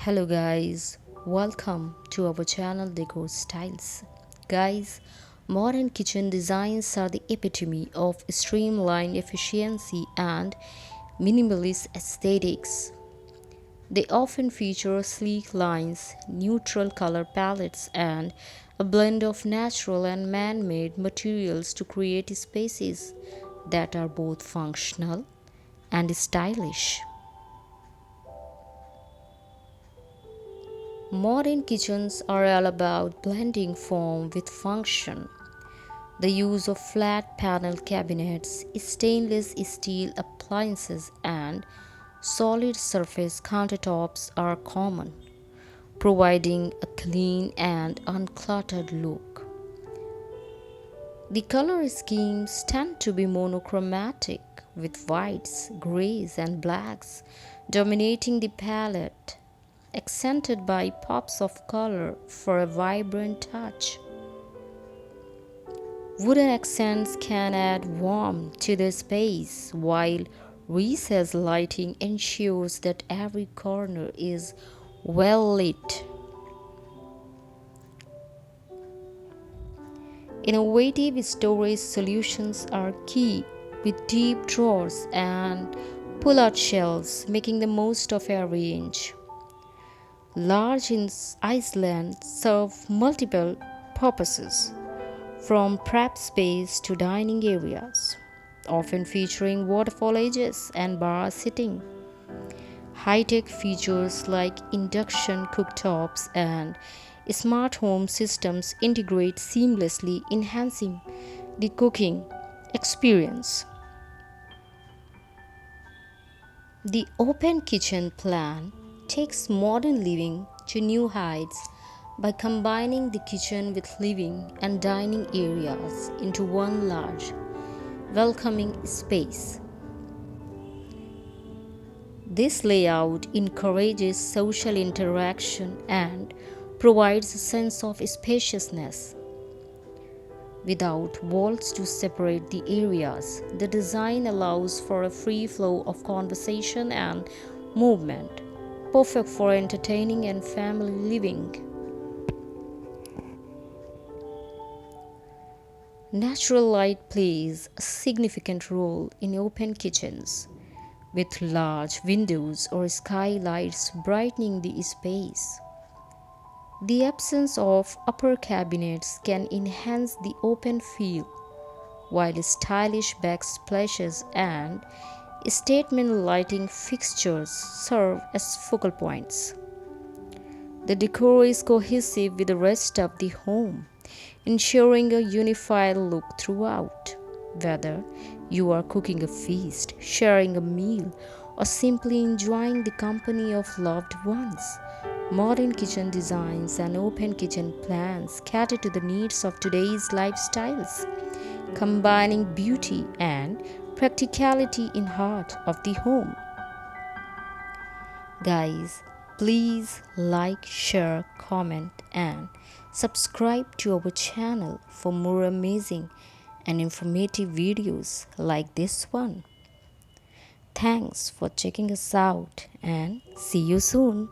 Hello guys, welcome to our channel Decor Styles. Guys, modern kitchen designs are the epitome of streamlined efficiency and minimalist aesthetics. They often feature sleek lines, neutral color palettes, and a blend of natural and man-made materials to create spaces that are both functional and stylish. Modern kitchens are all about blending form with function. The use of flat panel cabinets, stainless steel appliances, and solid surface countertops are common, providing a clean and uncluttered look. The color schemes tend to be monochromatic, with whites, grays, and blacks dominating the palette, accented by pops of color for a vibrant touch. Wooden accents can add warmth to the space, while recessed lighting ensures that every corner is well lit. Innovative storage solutions are key, with deep drawers and pull out shelves, making the most of every inch. Large islands serve multiple purposes, from prep space to dining areas, often featuring waterfall edges and bar seating. High-tech features like induction cooktops and smart home systems integrate seamlessly, enhancing the cooking experience. The open kitchen plan takes modern living to new heights by combining the kitchen with living and dining areas into one large, welcoming space. This layout encourages social interaction and provides a sense of spaciousness. Without walls to separate the areas, the design allows for a free flow of conversation and movement, perfect for entertaining and family living. Natural light plays a significant role in open kitchens, with large windows or skylights brightening the space. The absence of upper cabinets can enhance the open feel, while stylish backsplashes and statement lighting fixtures serve as focal points. The decor is cohesive with the rest of the home, ensuring a unified look throughout. Whether you are cooking a feast, sharing a meal, or simply enjoying the company of loved ones, modern kitchen designs and open kitchen plans cater to the needs of today's lifestyles, combining beauty and practicality in heart of the home. Guys, please like, share, comment, and subscribe to our channel for more amazing and informative videos like this one. Thanks for checking us out and see you soon.